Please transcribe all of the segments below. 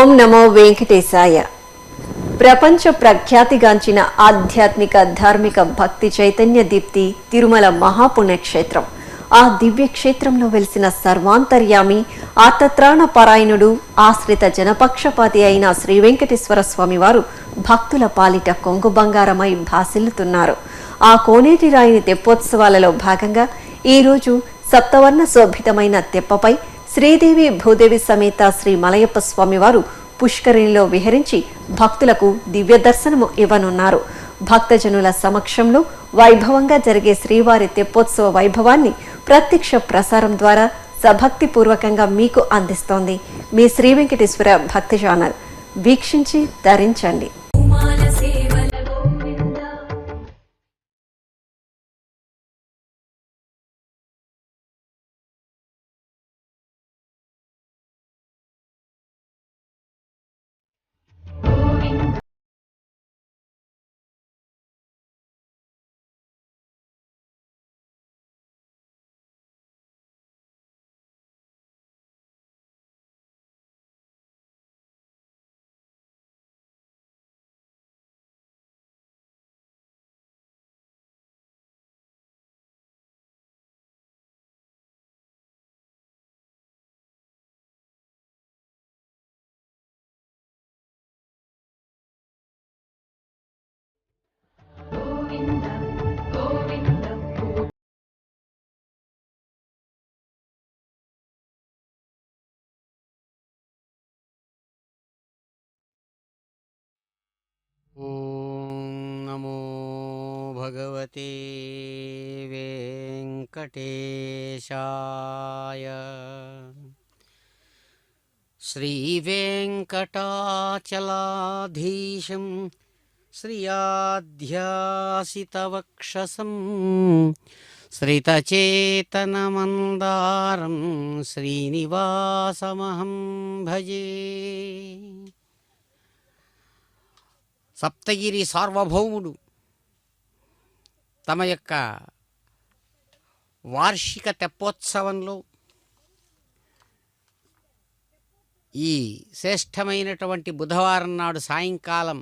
ఓం నమో వెంకటేశాయ. ప్రపంచ ప్రఖ్యాతిగాంచిన ఆధ్యాత్మిక ధార్మిక భక్తి చైతన్య దీప్తి తిరుమల మహాపుణ్యక్షేత్రం. ఆ దివ్య క్షేత్రంలో వెలిసిన సర్వాంతర్యామి, ఆర్తత్రాణ పరాయణుడు, ఆశ్రిత జనపక్షపాతి అయిన శ్రీ వెంకటేశ్వర స్వామి వారు భక్తుల పాలిట కొంగు బంగారమై భాసిల్లుతున్నారు. ఆ కోనేటి రాయిని తెప్పోత్సవాలలో భాగంగా ఈరోజు సప్తవర్ణ శోభితమైన తెప్పపై శ్రీదేవి భూదేవి సమేత శ్రీ మలయప్ప స్వామివారు పుష్కరిణిలో విహరించి భక్తులకు దివ్య దర్శనము ఇవ్వనున్నారు. భక్తజనుల సమక్షంలో వైభవంగా జరిగే శ్రీవారి తెప్పోత్సవ వైభవాన్ని ప్రత్యక్ష ప్రసారం ద్వారా సభక్తి పూర్వకంగా మీకు అందిస్తోంది మీ శ్రీ వెంకటేశ్వర భక్తి ఛానల్. వీక్షించి ధరించండి. ఓం నమో భగవతే వెంకటేశాయ. శ్రీవేంకటాచలాధీశం శ్రియాధ్యాసితవక్షసం శ్రితచేతనమందారం శ్రీనివాసమహం భజే. సప్తగిరి సార్వభౌముడు తమ యొక్క వార్షిక తెప్పోత్సవంలో ఈ శ్రేష్టమైనటువంటి బుధవారం నాడు సాయంకాలం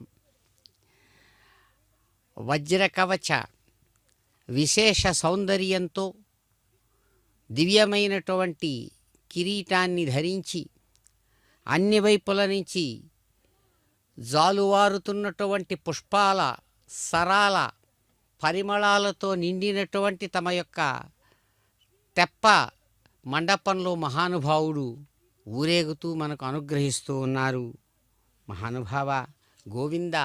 వజ్రకవచ విశేష సౌందర్యంతో దివ్యమైనటువంటి కిరీటాన్ని ధరించి అన్ని వైపుల నుంచి జాలువారుతున్నటువంటి పుష్పాల సరాల పరిమళాలతో నిండినటువంటి తమ యొక్క తెప్ప మండపంలో మహానుభావుడు ఊరేగుతూ మనకు అనుగ్రహిస్తూ ఉన్నారు. మహానుభావ గోవింద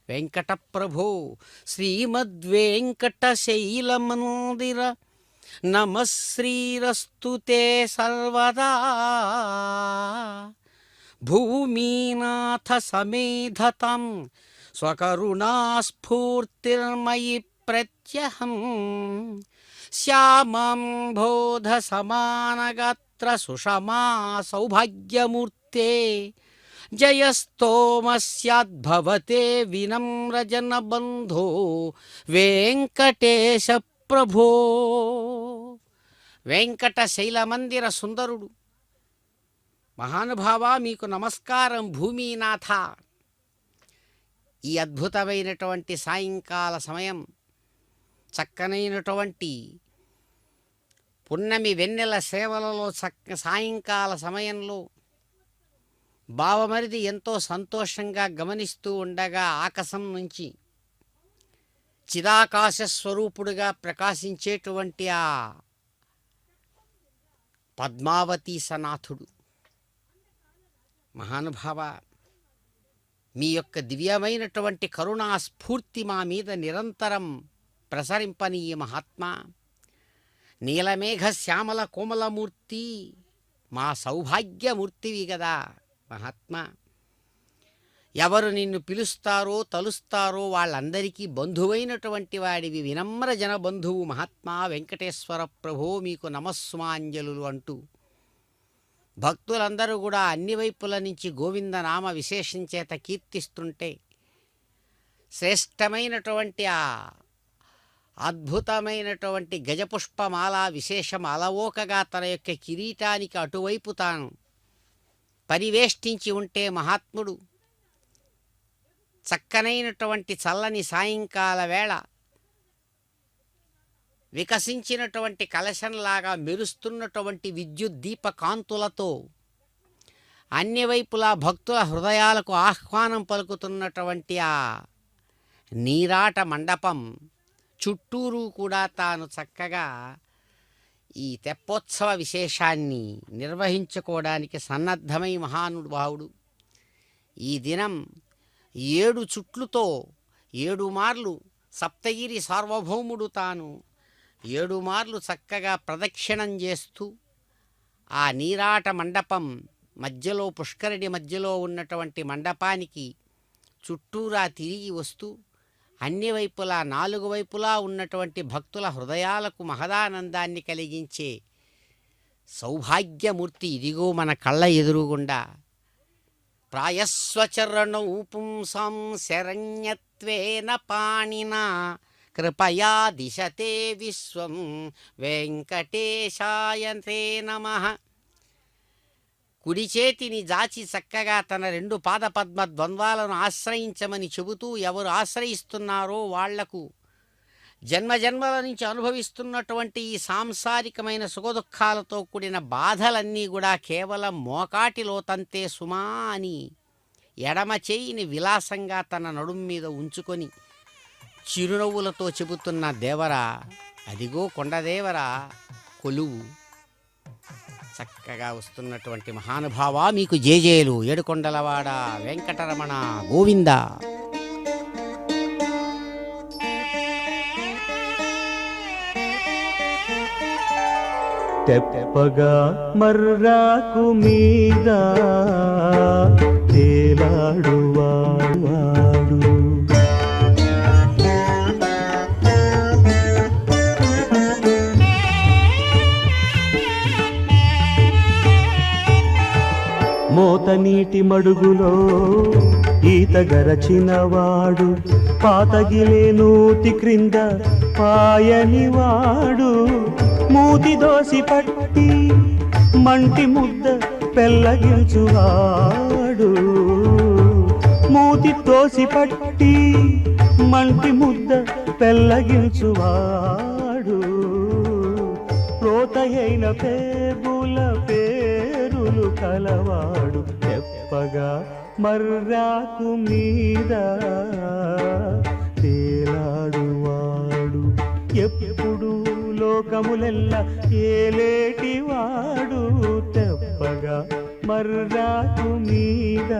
వెంకట ప్రభో శ్రీమద్వేంకటశైలమందిర నమశ్రీరస్తుతే సర్వదా. భూమీనాథ సమేధతం స్వకరుణాస్ఫూర్తిర్మయి ప్రత్యహం. శ్యామం బోధ సమానగాత్ర సుషమా సౌభాగ్యమూర్తే. జయస్తోమస్యాద్భవతే వినమ్రజన బంధో వెంకటేశ ప్రభో. వెంకట శైలమందిర సుందరుడు మహానుభావ మీకు నమస్కారం. భూమీనాథ, ఈ అద్భుతమైనటువంటి సాయంకాల సమయం, చక్కనైనటువంటి పున్నమి వెన్నెల సేవలలో సాయంకాల సమయంలో బావమరిది ఎంతో సంతోషంగా గమనిస్తూ ఉండగా ఆకాశం నుంచి చిదాకాశ స్వరూపుడుగా ప్రకాశించేటువంటి ఆ పద్మావతీ సనాథుడు మహానుభావ, మీ యొక్క దివ్యమైనటువంటి కరుణా స్ఫూర్తి మా మీద నిరంతరం ప్రసరింపని ఈ మహాత్మా. నీలమేఘ శ్యామల కోమలమూర్తి, మా సౌభాగ్యమూర్తివి కదా మహాత్మా. ఎవరు నిన్ను పిలుస్తారో తలుస్తారో వాళ్ళందరికీ బంధువైనటువంటి వాడివి, వినమ్ర జన బంధువు మహాత్మా వెంకటేశ్వర ప్రభో మీకు నమస్సుమాంజలు అంటూ భక్తులందరూ కూడా అన్ని వైపుల నుంచి గోవిందనామ విశేషం చేత కీర్తిస్తుంటే శ్రేష్టమైనటువంటి ఆ అద్భుతమైనటువంటి గజపుష్పమాల విశేషం అలవోకగా తన యొక్క కిరీటానికి అటువైపు తాను పరివేష్టించి ఉంటే మహాత్ముడు చక్కనైనటువంటి చల్లని సాయంకాల వేళ వికసించినటువంటి కలశంలాగా మెరుస్తున్నటువంటి విద్యుత్ దీప కాంతులతో అన్ని వైపులా భక్తుల హృదయాలకు ఆహ్వానం పలుకుతున్నటువంటి ఆ నీరాట మండపం చుట్టూరు కూడా తాను చక్కగా ఈ తెప్పోత్సవ విశేషాన్ని నిర్వహించుకోవడానికి సన్నద్ధమై మహానుభావుడు ఈ దినం 7 చుట్లుతో 7 మార్లు సప్తగిరి సార్వభౌముడు తాను 7 మార్లు చక్కగా ప్రదక్షిణం చేస్తూ ఆ నీరాట మండపం మధ్యలో పుష్కరిణి మధ్యలో ఉన్నటువంటి మండపానికి చుట్టూరా తిరిగి వస్తూ అన్ని వైపులా 4 వైపులా ఉన్నటువంటి భక్తుల హృదయాలకు మహదానందాన్ని కలిగించే సౌభాగ్యమూర్తి ఇదిగో మన కళ్ళ ఎదురుగుండా. ప్రాయస్వచరణౌ పుంసాం శరణ్యత్వేన పాణినా కృపయా దిశతే విశ్వం వెంకటేశాయ తే నమః. కుడి చేతిని జాచి చక్కగా తన 2 పాదపద్మ ద్వంద్వాలను ఆశ్రయించమని చెబుతూ ఎవరు ఆశ్రయిస్తున్నారో వాళ్లకు జన్మజన్మల నుంచి అనుభవిస్తున్నటువంటి ఈ సాంసారికమైన సుఖదుఖాలతో కూడిన బాధలన్నీ కూడా కేవలం మోకాటిలో తంతే సుమా అని ఎడమ చేయిని విలాసంగా తన నడుం మీద ఉంచుకొని చిరునవ్వులతో చెబుతున్న దేవరా, అదిగో కొండదేవరా కొలువు. చక్కగా వస్తున్నటువంటి మహానుభావా మీకు జేజేలు. ఏడుకొండలవాడ వెంకటరమణ గోవింద. తెప్పగా మర్రాకు మీద తేలాడువాడు మోత నీటి మడుగులో ఈత గరచినవాడు పాతగిలే నూతి క్రింద పాయనివాడు మూతి దోసి పట్టి మంటి ముద్ద పెళ్ళగించువాడు మూతి తోసి పట్టి మంటి ముద్ద పెళ్ళగించువాడు రోతయైన పేగుల పేరులు కలవాడు తెప్పగా మర్రాకు మీద తేలాడువాడు ఎప్పుడు లోకములెల్ల ఏలేటివాడు తెప్పగా మర్రాకు మీద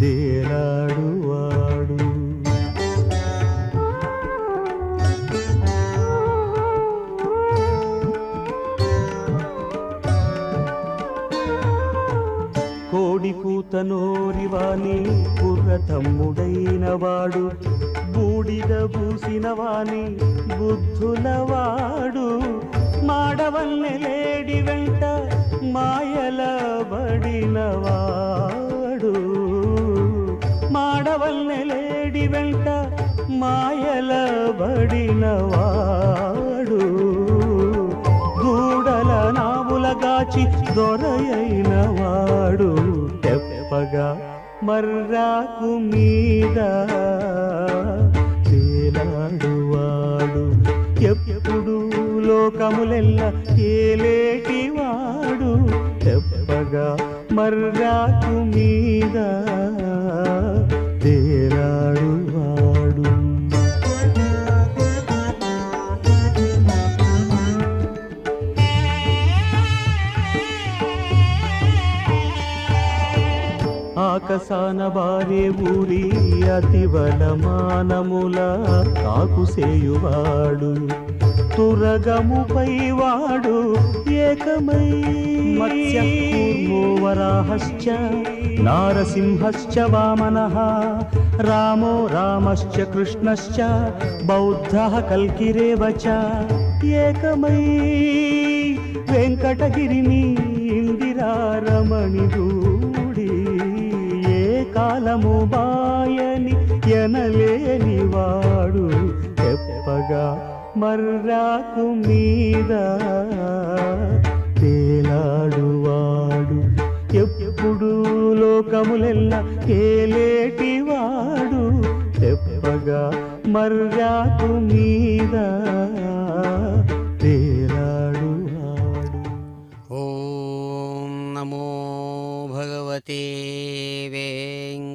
తేలాడువాడు. కోడి కూతనోరివాణి కుర్ర తమ్ముడైనవాడు బూడిద పూసినవాణి బుద్ధులవాడు మాడవల్లెలేడి వెంట మాయలబడినవాడు మాడవల్లెలేడి వెంట మాయలబడినవాడు దూడల నావులగాచి దొరయైనవాడు తెప్పగా మర్రాకు మీద తేలాడువాడు ఎప్పుడు లోకములెల్ల ఏలేటివాడు తెప్పగా మర్రాకు మీద తేలాడువాడు. ఆకసాన బారే ఊరి అతివలమానముల కాకుసేయువాడు తురగముపై వాడు ఏకమై మత్స్యకూర్మో వరాహశ్చ నారసింహశ్చ వామనః రామో రామశ్చ కృష్ణశ్చ బౌద్ధః కల్కిరేవ చ ఏకమై వెంకటగిరిని ఇందిరారమణి దూడి ఏ కాలము బాయని ఎనలేనివాడు తెప్పగా మర్రాకు మీద తేలాడువాడు ఎప్పుడు లోకములెల్ల ఏలేటివాడు తెప్పగా మర్యాకు మీద తేలాడు వాడు. ఓం నమో భగవతే వెంకటేశాయ.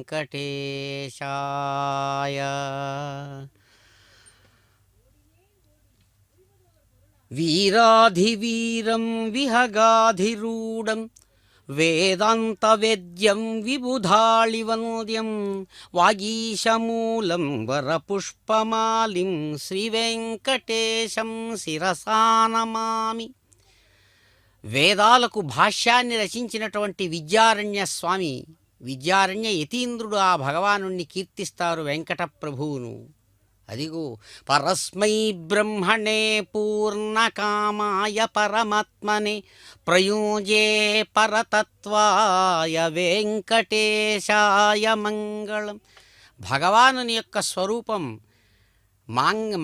వీరాధివీరం విహగాధిరూఢం వేదాంతవేద్యం విబుధాళివంద్యం వాగీశమూలం వరపుష్పమాలిం శ్రీవెంకటేశం శిరసా నమామి. వేదాలకు భాష్యాన్ని రచించినటువంటి విద్యారణ్య స్వామి, విద్యారణ్య యతీంద్రుడు ఆ భగవానుణ్ణి కీర్తిస్తారు వెంకట ప్రభువును. అదిగో పరస్మై బ్రహ్మణే పూర్ణకామాయ పరమాత్మనే ప్రయుంజే పరతత్వాయ వెంకటేశాయ మంగళం. భగవానుని యొక్క స్వరూపం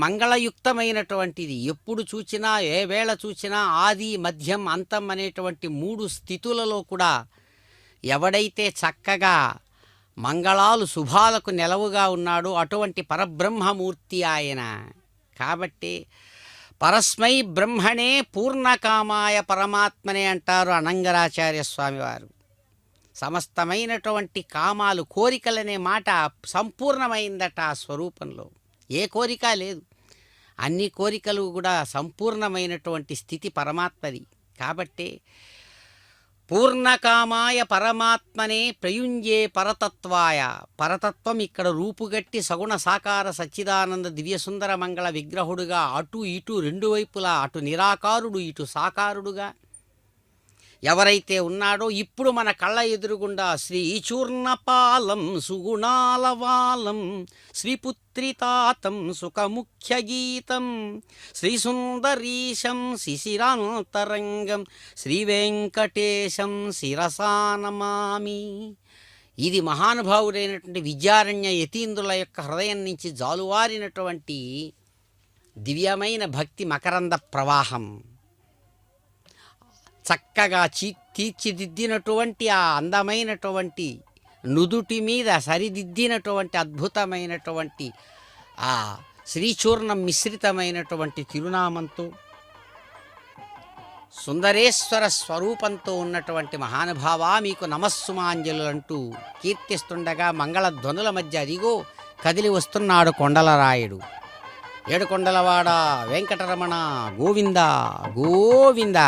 మంగళయుక్తమైనటువంటిది. ఎప్పుడు చూచినా, ఏ వేళ చూచినా ఆది మధ్యం అంతం అనేటువంటి 3 స్థితులలో కూడా ఎవడైతే చక్కగా మంగళాలు శుభాలకు నెలవుగా ఉన్నాడో అటువంటి పరబ్రహ్మమూర్తి ఆయన. కాబట్టి పరస్మై బ్రహ్మణే పూర్ణకామాయ పరమాత్మనే అంటారు అనంగరాచార్య స్వామివారు. సమస్తమైనటువంటి కామాలు, కోరికలనే మాట సంపూర్ణమైందట ఆ స్వరూపంలో. ఏ కోరిక లేదు, అన్ని కోరికలు కూడా సంపూర్ణమైనటువంటి స్థితి పరమాత్మది. కాబట్టి పూర్ణకామాయ పరమాత్మనే ప్రయుంజే పరతత్వాయ. పరతత్వం ఇక్కడ రూపుగట్టి సగుణ సాకార సచ్చిదానంద దివ్యసుందర మంగళ విగ్రహుడుగా అటు ఇటు 2 వైపులా, అటు నిరాకారుడు ఇటు సాకారుడుగా ఎవరైతే ఉన్నాడో ఇప్పుడు మన కళ్ళ ఎదురుగుండా శ్రీచూర్ణపాలం సుగుణాలవాలం శ్రీపుత్రితాతం సుఖముఖ్య గీతం శ్రీసుందరీశం శిశిరాంతరంగం శ్రీవెంకటేశం శిరసా నమామి. ఇది మహానుభావుడైనటువంటి విద్యారణ్య యతీంద్రుల యొక్క హృదయం నుంచి జాలువారినటువంటి దివ్యమైన భక్తి మకరంద ప్రవాహం. చక్కగా తీర్చిదిద్దినటువంటి ఆ అందమైనటువంటి నుదుటి మీద సరిదిద్దినటువంటి అద్భుతమైనటువంటి ఆ శ్రీచూర్ణం మిశ్రితమైనటువంటి తిరునామంతో సుందరేశ్వర స్వరూపంతో ఉన్నటువంటి మహానుభావ మీకు నమస్సుమాంజలు అంటూ కీర్తిస్తుండగా మంగళధ్వనుల మధ్య అదిగో కదిలి వస్తున్నాడు కొండలరాయుడు. ఏడుకొండలవాడ వెంకటరమణ గోవింద గోవింద.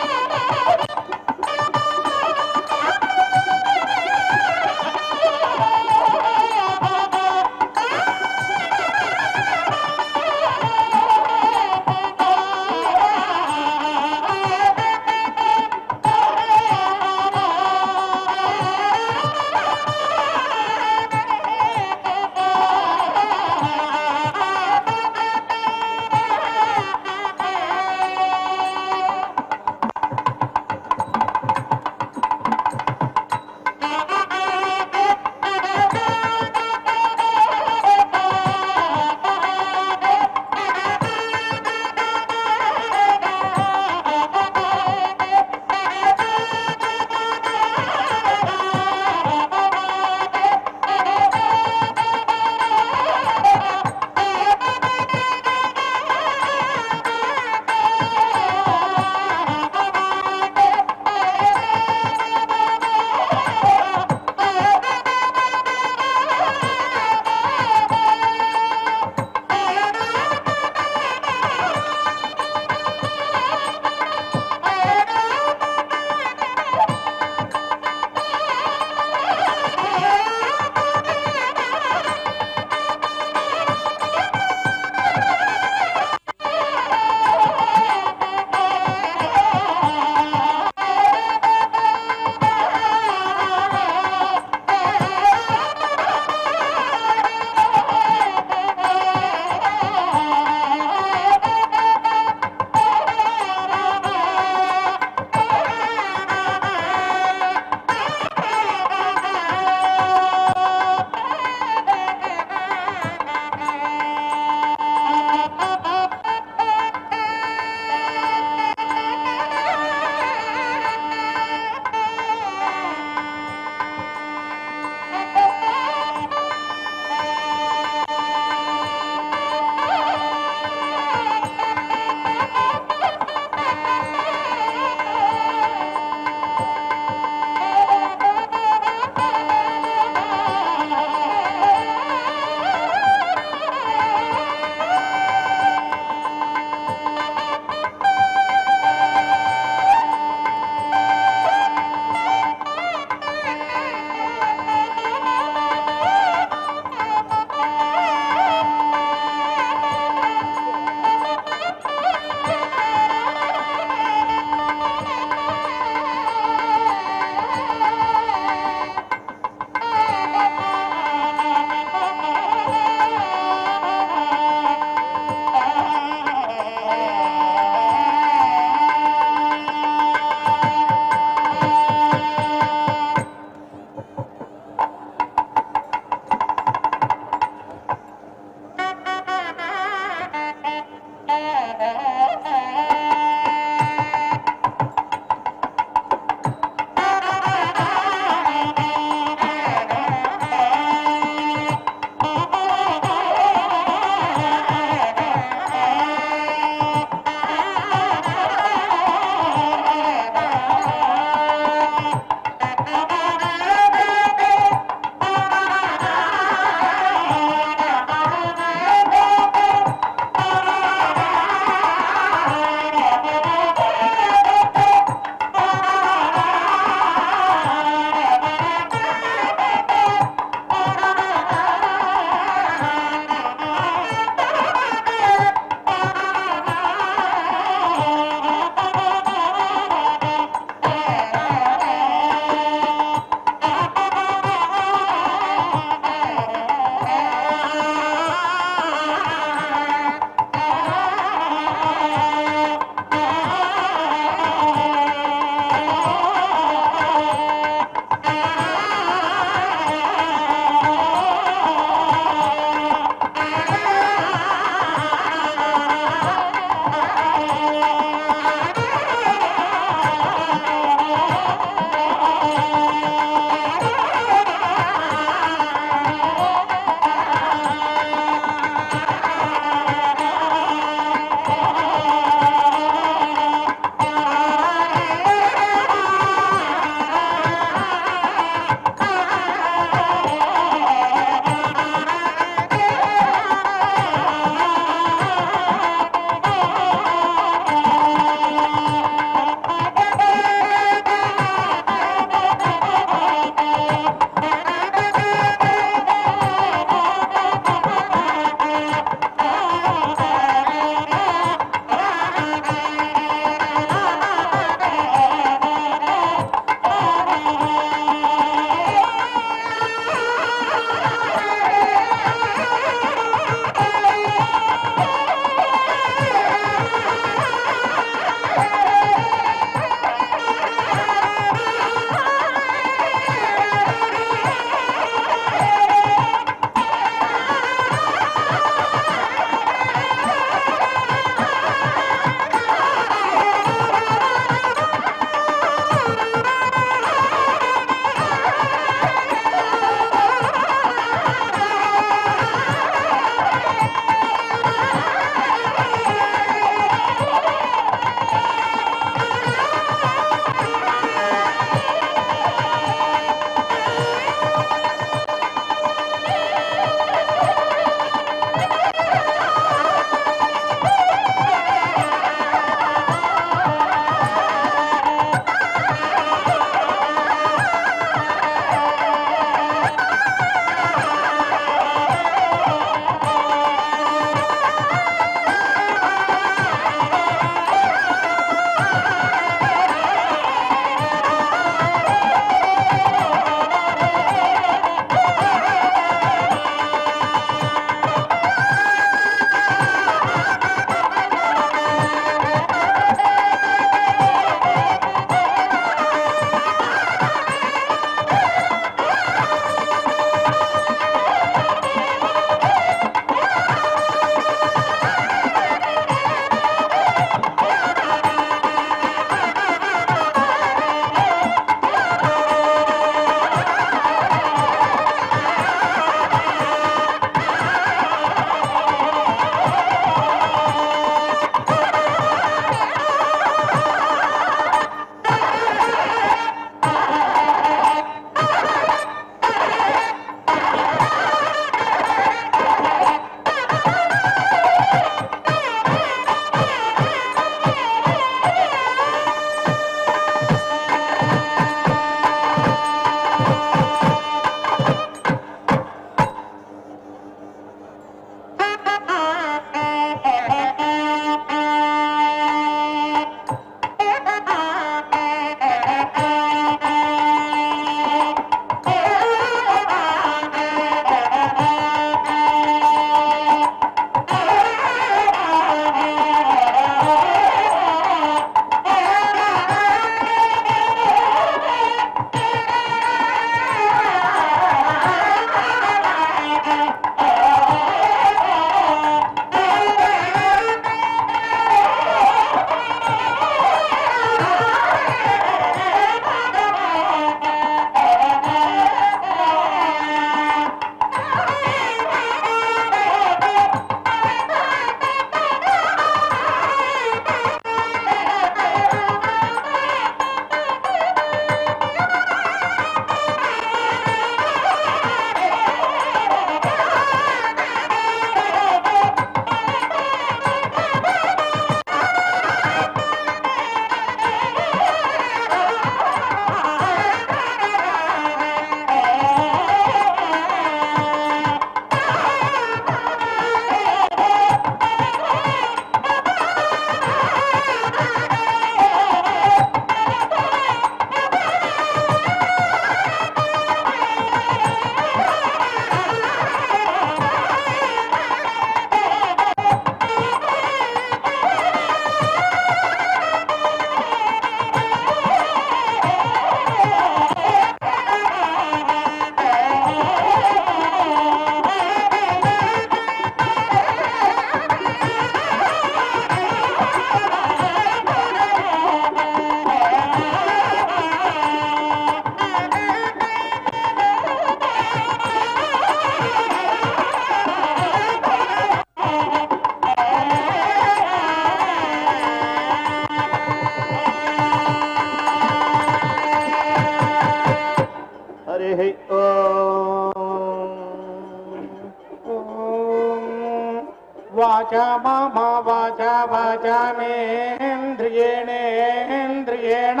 वाचा मम वाचा वाचामेन्द्रियेणेन्द्रियेण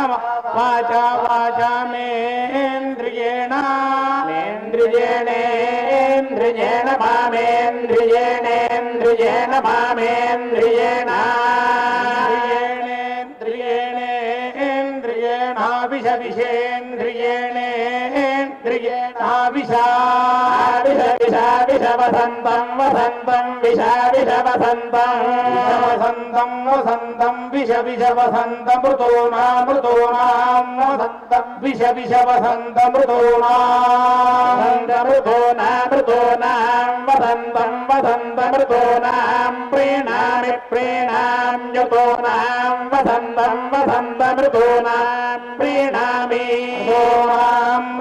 वाचा वाचामेन्द्रियेण इन्द्रियेणेन्द्रियेण मामेन्द्रियेणेन्द्रियेण मामेन्द्रियेण वसन्तं वसन्तं वसन्तं वसन्तं विष वसन्तं मृतूनां वसन्तं विष वसन्तं मृतूनां वसन्तं मृतूनां प्रीणामि युतूनां वसन्तं मृतूनां प्रीणामि युतूनां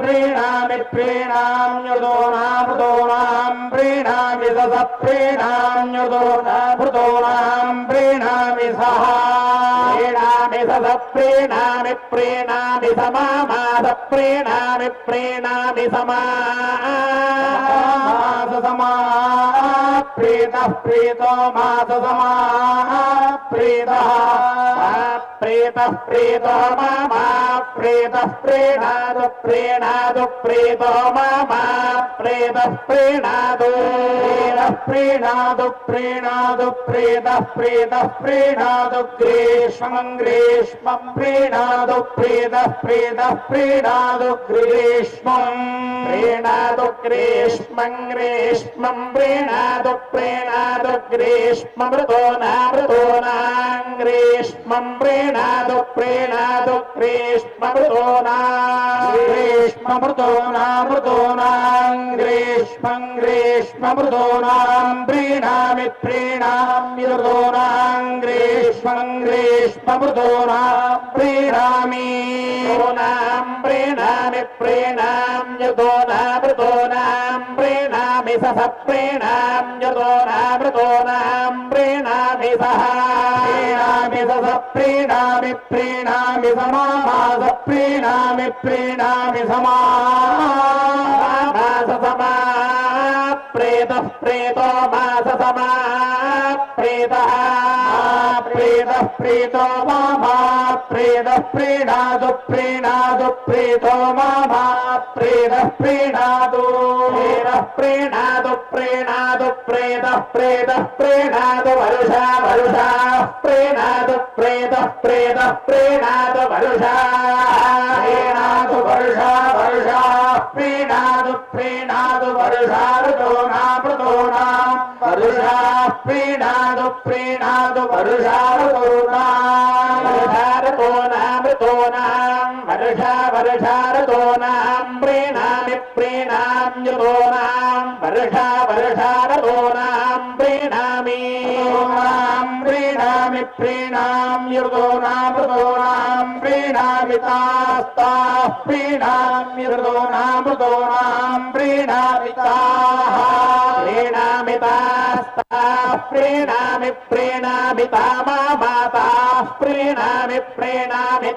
प्रीणामि सप्रीणाम्युतोनां प्रीणामि सह प्रीणामि समास प्रीणामि समास प्रीतः प्रीतो मास प्रीतः प्रीतो मम प्रीतः प्रीणातु प्रीतो मम प्रीतः प्रीणातु प्रीतः प्रीणातु ग्रीष्मं प्रीणातु प्रीतः प्रीणातु ग्रीष्मं प्रीणातु ग्रीष्मं प्रीणातु ग्रीष्ममृतोनां ग्रीष्मं प्रीणातु ग्रीष्ममृतोनां ग्रीष्ममृतोनां प्रीणामि ऋतूनां ग्रीष्मं प्रीणामि ऋतूनां प्रीणामि सह ऋतूनां प्रीणामि सह प्रीणामि समास प्रीणामि समास प्रेतः प्रेतो मास प्रेतः प्रीतो मामा प्रेतः प्रीणातु प्रीतो मामा प्रेतः प्रीणातु प्रेतः प्रीणातु वरुषा प्रीणातु प्रेतः प्रीणातु वरुषा प्रीणातु वरुषा ऋतूनां वरुषा प्रीणातु वरुषा ऋतूनां वर्षा ऋतूनां प्रीणामि युतूनां वर्षा ऋतूनां प्रीणामि ऋतूनां प्रीणामि तास्ताः प्रीणामि ऋतूनां प्रीणामि तास्ताः प्रीणामि तामा माताः प्रीणामि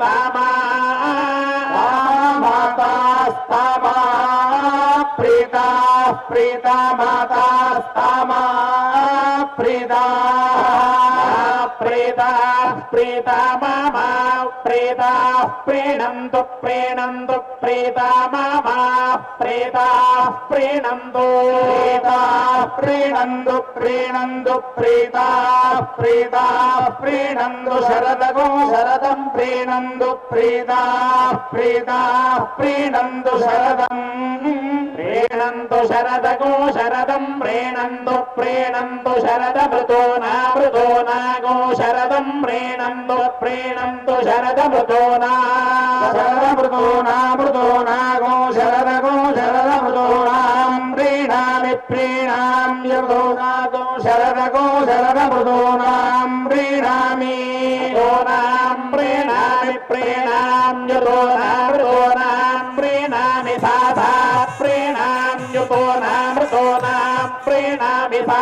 तामा मातास्तामा प्रीता मातास्तामा प्रीता मामा प्रीता प्रीणन्तु प्रीता मामा प्रीता प्रीणन्तु प्रीता प्रीणन्तु शरदं प्रीणन्तु प्रीता प्रीणन्तु शरदं शरदं प्रीणन्तु शरदमृतोना गो शरदं प्रीणन्तु शरदमृतोना गो शरदमृतोनां प्रीणामि गो शरदमृतोनां प्रीणामि ृतोनां प्रीणामि सा प्रीणाम्युतोनां प्रीणामि सा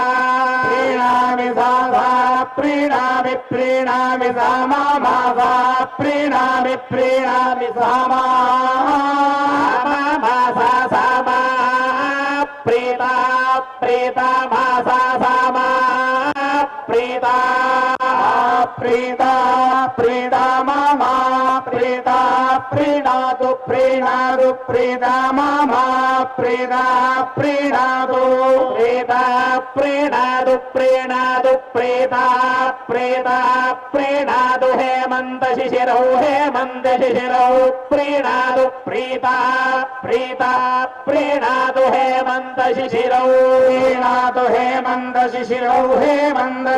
प्रीणामि सा मामा सा प्रीणामि सा मामा सा मा प्रीता मासा सा मा प्रीता प्रीता मामा प्रीता प्रीणातु प्रीणातु प्रीता मामा प्रीता प्रीणातु प्रीता प्रीणातु प्रीणातु प्रीता प्रीता प्रीणातु हेमंत शिशिरौ प्रीणातु प्रीता प्रीता प्रीणातु हेमंत शिशिरौ प्रीणातु हेमंत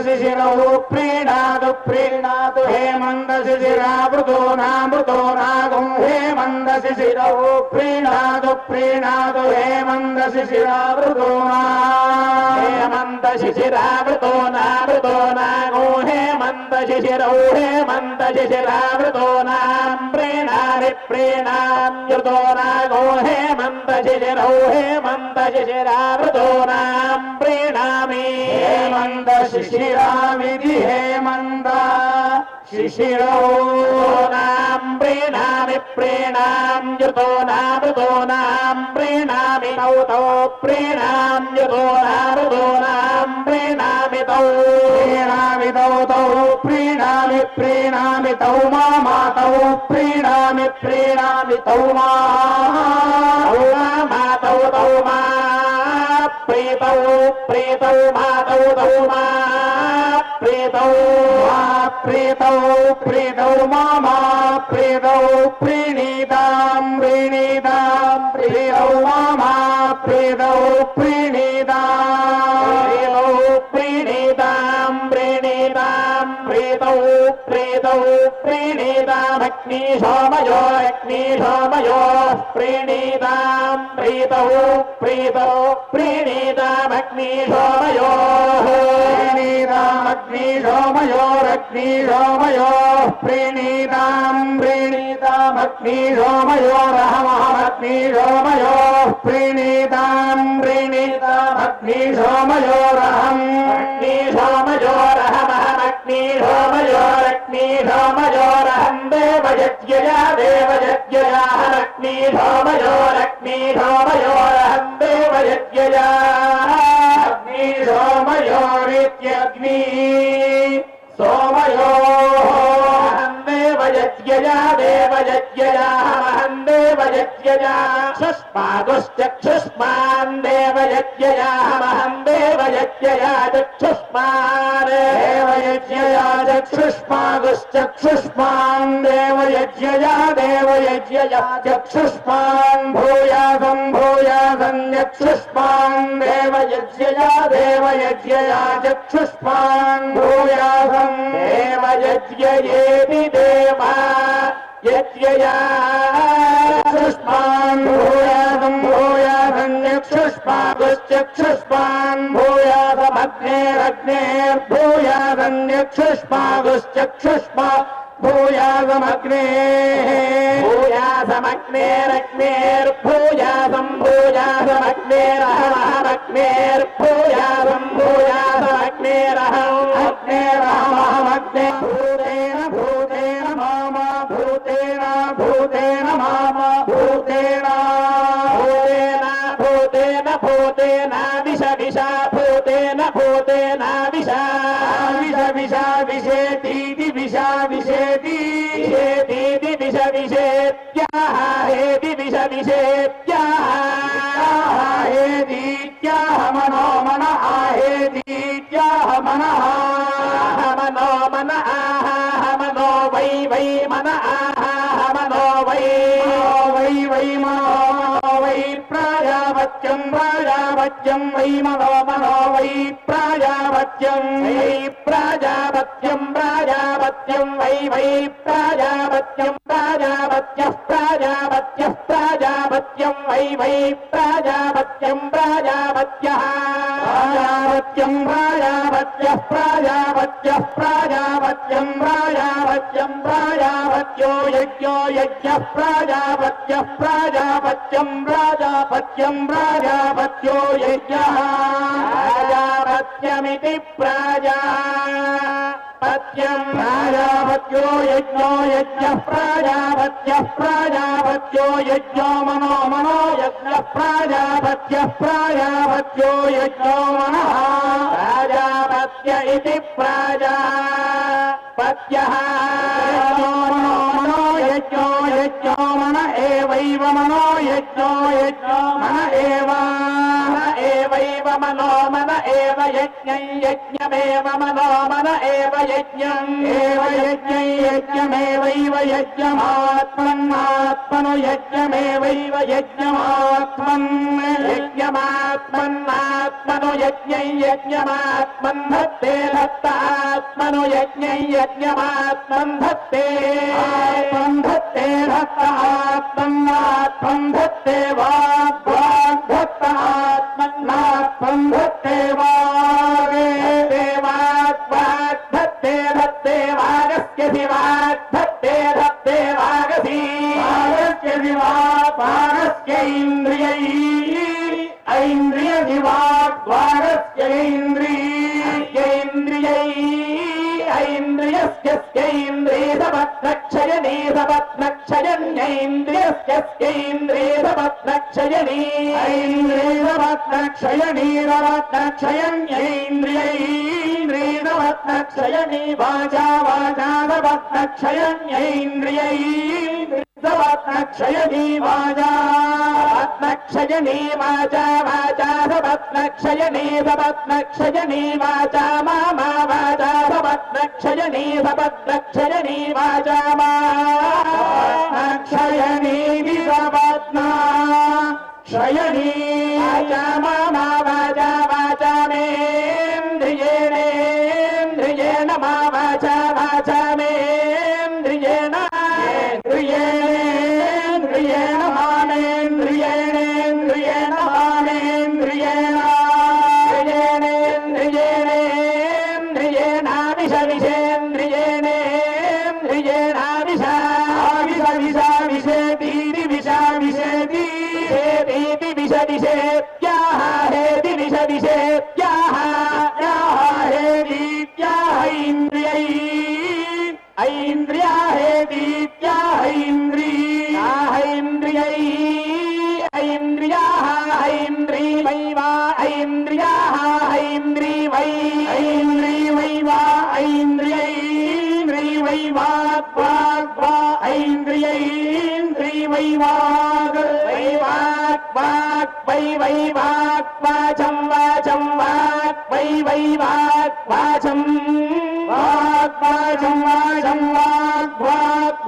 शिशिरौ प्रीणातु प्रीणातु हेमंत शिशिरा मृदो नागुं हेमंत शिशिरौ प्रीणातु प्रीणातु हेमंत शिशिरा मृदो हेमंत शिशिरा मृदो नागो हेमंत शिशिरौ मृदो नाम प्रीणानि प्रीणाम युतो नागो हेमंत शिशिरौ शिशिरा मृदो नाम प्रीणामि हेमंत शिशिरामिति हेमंत शिशिरौ नाम प्रीणामि प्रीणाम युतो नाम प्रीणामि तौ प्रीणाम युतो नाम प्रीणामि तौ प्रीणामि तौ मामा तौ प्रीणामि तौ मामा तौ मा प्रीतौ मातौ तौ मा प्रीतौ मामा प्रीतौ प्रीणीतां प्रीतौ मामा प्रीतौ प्रीणीतां प्रीतौ प्रीणीतामग्नि सोमयो प्रीणीतां प्रीतौ प्रीणीतामग्नि सोमयो प्रीणीतामग्नि सोमयोरहमहमग्नि सोमयो प्रीणीतामग्नि सोमयोरहम् अग्नि सोमयोरहमहमग्नि सोमयोरहम् देवयज्ञया अग्नि सोमयोरहम् देवयज्ञया अग्नि सोमयोरित्यग्नि सोमयोऽहम् देवयज्ञया देवयज्ञया चक्षुष्मान् देवयज्ञयाहमहम् देवयज्ञया चक्षुष्मान् चक्षुष्मान् देवयज्ञया चक्षुष्मान् भूयासं चक्षुष्मान् देवयज्ञया चक्षुष्मान् भूयासं देवयज्ञयेति देवा यज्ञया चक्षुष्मान् भूयासं चक्षुष्मान् भूयासमग्नेर्भूयासं चक्षुष्मा भूतेन मामा भूतेन विषेतीति विषेत्याः हेति विषविषेत्याः मनो मन आहेतीत्याः मनः मनो मन आह मनो वै मन आह मनो वै मनो वै प्राजापत्यं वै मनो वै प्राजापत्यं वै प्राजापत्यं वै प्राजापत्यं प्राजापत्यो यज्ञो यज्ञः प्राजापत्यो यज्ञः प्राजापत्यमिति प्राजापत्यो यज्ञो यज्ञः प्राजापत्यो यज्ञो मनो यज्ञः प्राजापत्यो यज्ञो मनः प्राजापत्य इति प्राजापत्य सत्यः मनो यज्ञो यज्ञो मन एवैव मनो यज्ञो यज्ञो मन एवैव मनो मन एव यज्ञं यज्ञमेव मनो मन एव यज्ञं यज्ञमेवैव यज्ञमात्मन्नात्मनो यज्ञमेवैव यज्ञमात्मन् यज्ञमात्मन्नात्मनो यज्ञं यज्ञमात्मन् धत्ते धत्तात्मनो यज्ञं यज्ञमात्मन् धत्ते धत्ते धत्तात्मन्नात्मन् धत्ते वाग् धत्तात्मन्नात्मन् धत्ते वागे वाग् धत्ते धत्ते वागस्य वाग् धत्ते धत्ते वागसी वागस्य वागस्य इन्द्रियै ऐन्द्रिय वाग्वागस्य इन्द्रियै ऐन्द्रियस्यैन्द्रियसपत्नक्षयने सपत्नक्षयन्यैन्द्रियस्यैन्द्रियसपत्नक्षयने ऐन्द्रियसपत्नक्षयनीरपत्नक्षयन्यैन्द्रियैन्द्रियसपत्नक्षयने वाचा वाचा सपत्नक्षयन्यैन्द्रियै सपत्नक्षयनी वाचा पत्नक्षयनी वाचा वाचा सपत्नक्षयनी सपत्नक्षयनी वाचा मा वाचा सपत्नक्षयनी सपत्नक्षयनी वाचा मा क्षयनी सपत्ना क्षयनी वाचा मा वाचा वाचा मेन्द्रियेण मा वाचा वाचा मेन्द्रियेण इंद्रियेण मानेन्द्रियेण विषेति विषदिशेत्याः हेति विषदिशेत्याः हेतीत्याः इन्द्रियै ऐन्द्रिया हेतीत्याः इन्द्रियाः इन्द्रियै ऐन्द्रियाः ऐन्द्रियैवा ऐन्द्रियाः ऐन्द्रियै ऐन्द्रियैवा ऐन्द्रियैन्द्रियैवा वाग्वा ऐन्द्रियैन्द्रियैवाग् वाचं वाचं वाचं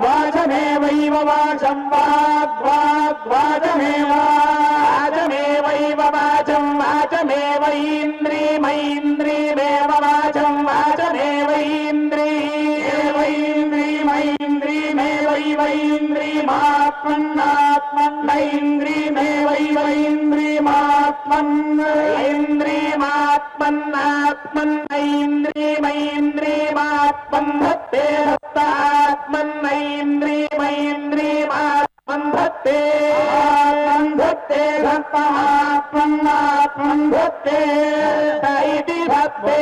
वाचमेवैव वाचं वाचमेवैव वाचं वाचमेव इन्द्रियमेव वाचं वाचमेवैन्द्रियमेवैव इन्द्रियमात्मन्नात्मन्नैन्द्रियमेवैव इन्द्रियमात्मन्नात्मन्नैन्द्रियमैन्द्रियमात्मन् धत्ते धत्तात्मन्नैन्द्रियमैन्द्रियमात्मन् धत्ते धत्ते धत्तात्मन्नात्मन् धत्ते इति धत्ते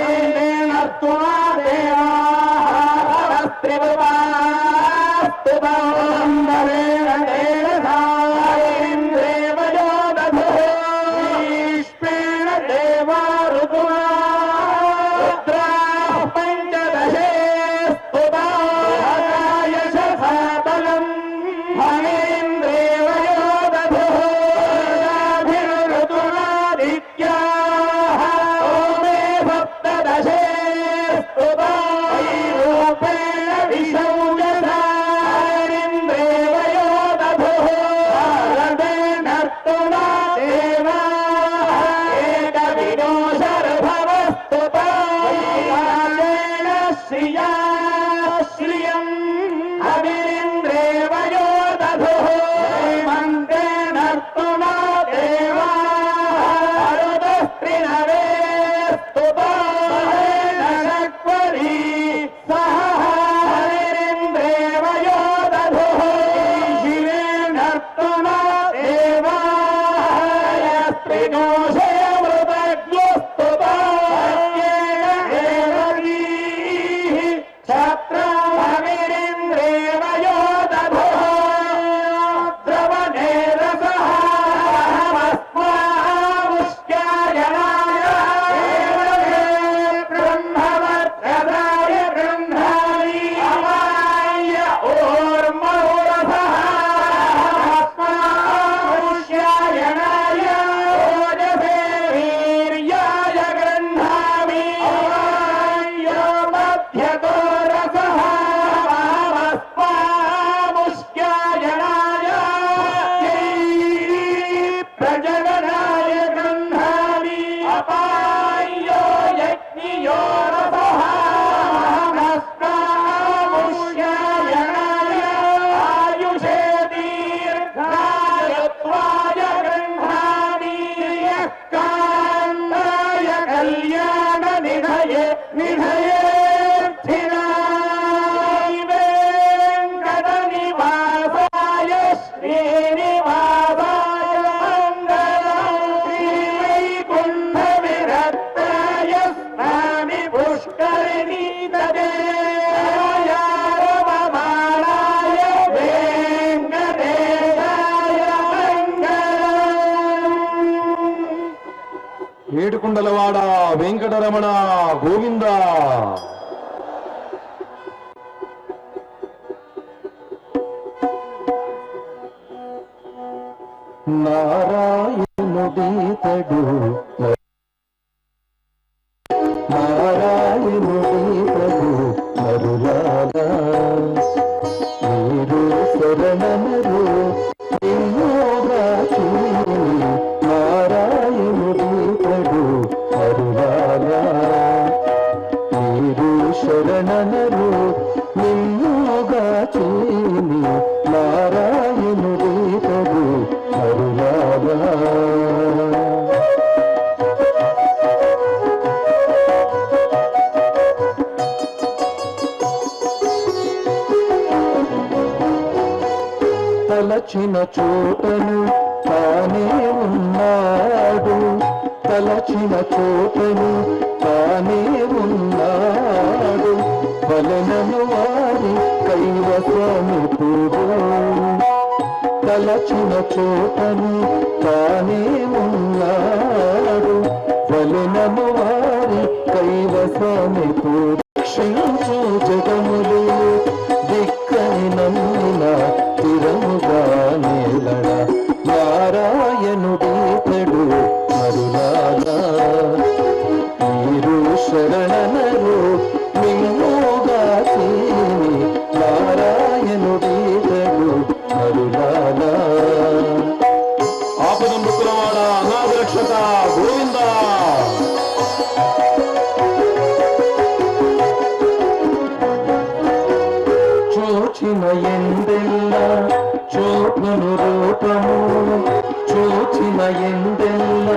नत्वा देवाः ముక్కులవాడ వెంకటరమణ గోవింద. నారాయణుడీతడు నారాయణుడీతడు నరులారా మీరు శరణనరు నిన్నోగా చూని నారాయణుడీతడు నరులారా మీరు శరణనరు నిన్నోగా చూని నారాయణుడీతడు నరులారా. తలచిన చోటను తానే ఉన్నాడు, తలచిన చోటను తానే ఉన్నాడు, వలనను వారి కైవసము పూడు. తలచిన చోటను తానే ఉన్నాడు, వలనను వారి కైవసము పూడు. క్షించు జగములు దిక్కని నమ్మిన తిరముగా నేలడ నారాయణుడీతడు మరులారా మీరు శరణనరు నిన్నోగా చేని నారాయణుడీతడు మరులారా. ఆపద ముక్కులవాడ అనాథ రక్షక గోవింద. చూచిన ఎందెల్ల చూపును రూపము, చూచిన ఎందెల్ల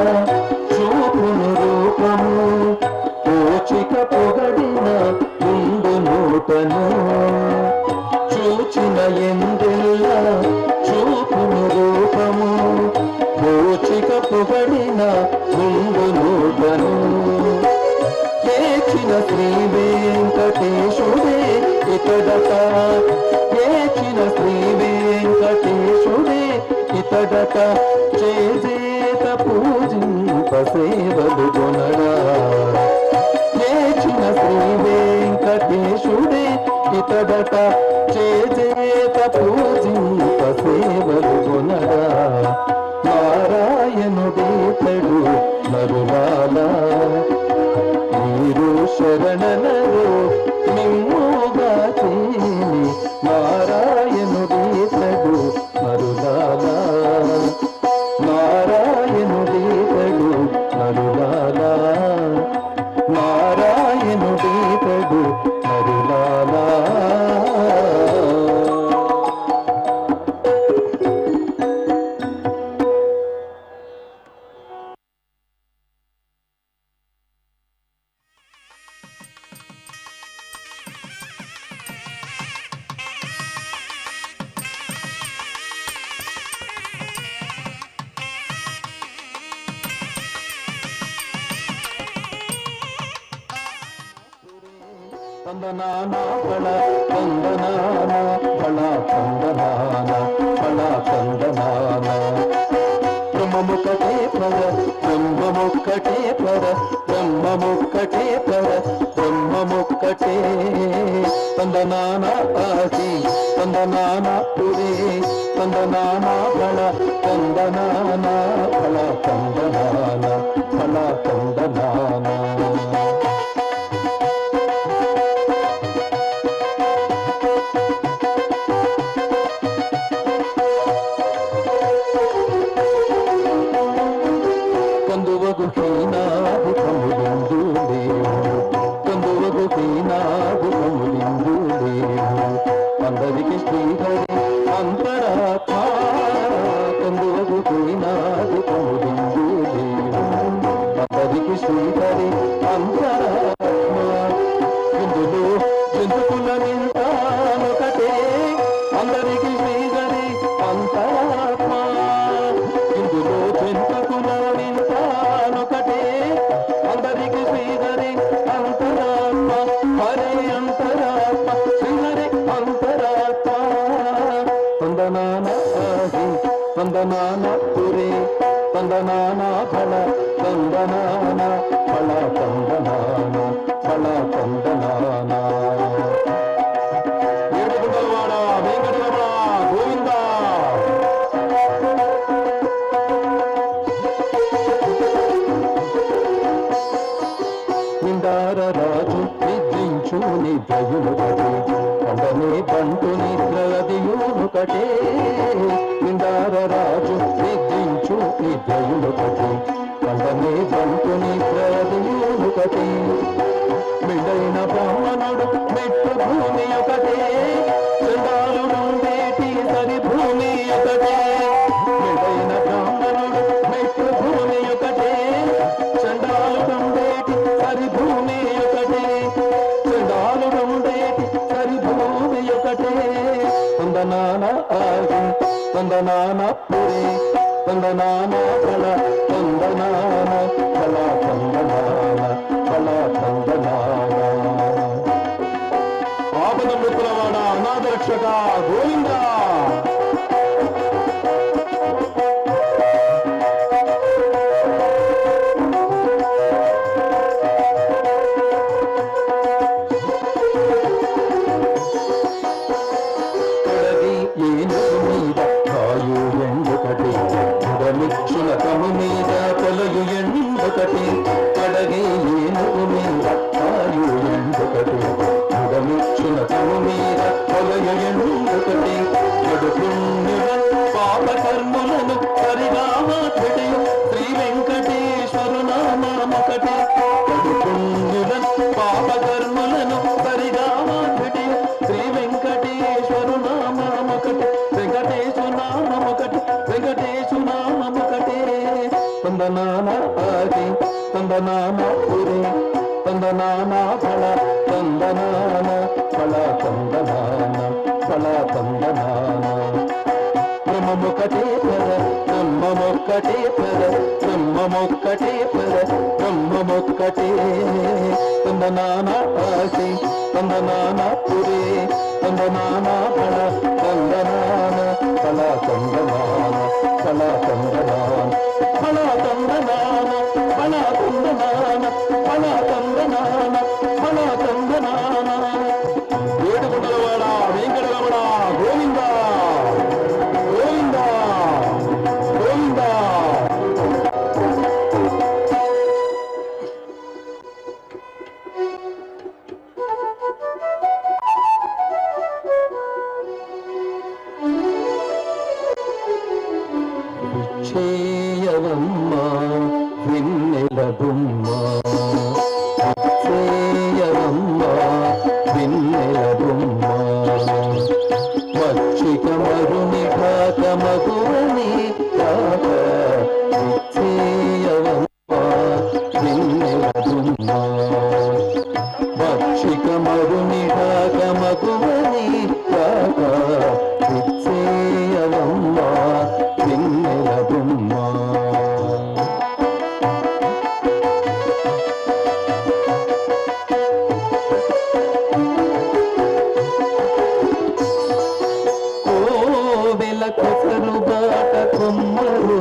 చూపును రూపము, పూచిక పొగడిన ముందు నూటను. చూచిన ఎందెల్ల చూపును రూపము, పూచిక పొగడిన ముందు నూటను. ఏచిన శ్రీ వెంకటేశుడే ఇతడట, ఏచిన శ్రీ వెంకటేశుడే ఇతడట, చేత పూజింప సేవలు కొనడా. ఏచిన శ్రీ వెంకటేశుడే ఇతడట, చేత పూజింప సేవలు కొనడా. నారాయణుడీతడు నరులారా మీరు శరణనరు నిమ్మోగా చేని నారాయణుడీతడు మరులారా నారాయణుడీతడు మరులారా నారాయణుడీతడు మరులారా. తందనాన ఫళ తందనాన ఫళ తందనాన ఫళ తందనాన. బ్రహ్మముక్కటే పర బ్రహ్మముక్కటే పర బ్రహ్మముక్కటే పర బ్రహ్మముక్కటే. తందనాన ఆది తందనాన పురే తందనాన ఫళ తందనాన ఫళ తందనాన ఫళ తందనాన. కందువగు హీనాది కములిందు లేవు, కందువగు హీనాది కములిందు లేవు, అందరికి శ్రీహరి అంతరాత్మ. కందువగు హీనాది కములిందు లేవు, అందరికి శ్రీహరి అంతరాత్మ. ఇందులో జంతుకుల నింతానొకటే, అందరికి శ్రీహరి అంతరాత్మ. ఇందులో జంతుకుల నింతానొకటే, అందరికి శ్రీహరి అంతరాత్మ. హరి అంతరాత్మ శ్రీహరి అంతరాత్మ. తందనాన ఆది తందనాన పురే తందనాన ఫళ తందనాన బళ తందనాన బళ తందనాన. ఏడుగుంటలవాడ వెంకటరమణ గోవిందా. నిండార రాజు నిద్రించు నిద్రయునుకటే కండనే బంటు నిద్రదియునుకటే. నిండార రాజు నిద్రించు నిద్రయునుకటే కండనే బంటు నిద్రదియునుకటే. మిడైన బ్రాహ్మణుడు మెట్టు భూమి ఒకటే చండాలుండేటి సరి భూమి ఒకటే. మిడైన బ్రాహ్మణుడు మెట్టు భూమి ఒకటే చండాలుండేటి సరి భూమి ఒకటే. చండాలుండేటి సరి భూమి ఒకటే. తందనాన ఆగి తందనాన పురి తందనాన బల తందనాన బల తందనాన బల తందనాన. ఆపద మృతులవాడ అనాథ రక్షక గోవిందా. మిచ్చుల కము మీద కొలయు ఎండొకటి కడగే ఏనుగు మీద కాయు ఎండొకటి మిచ్చుల కము మీద కొలయు ఎండొకటి కడుపుణ్యుల పాప కర్ములను సరిగామా చెడియు శ్రీ వెంకటేశ్వరు నామొకటి. కడుపుణ్యుల పాప కర్ములను సరిగామా చెడియు శ్రీ వెంకటేశ్వరు నామొకటి. వెంకటేశు నామొకటి వెంకటేశు నామొకటే. తందనాన ఆగి తందనాన పురి తందనాన ఫల తందనాన ఫల తందనాన ఫల తందనాన. బ్రహ్మమొక్కటే పర బ్రహ్మమొక్కటే పర బ్రహ్మమొక్కటే పర బ్రహ్మమొక్కటే. తందనాన ఆగి తందనాన పురి తందనాన ఫల తందనాన ఫల తందనాన ఫల తందనాన ఫల తందనాన ఫల తందనాన ఫల తందనాన ఫల తందనాన. ఏడుగుంటలవాడ వెంకటరమణ గోవిందా గోవిందా గోవిందా. చేయవమ్మా వెన్నెల బొమ్మ చేయవమ్మా వెన్నెల బొమ్మ. మచ్చిక మరుని ఢాక మగువని ఢాక చేయవమ్మా వెన్నెల బొమ్మ. మచ్చిక మరుని ఢాక మగువని ఢాక చేయవమ్మా వెన్నెల బొమ్మ. కోవెల కొసరు బాట కొమ్మరు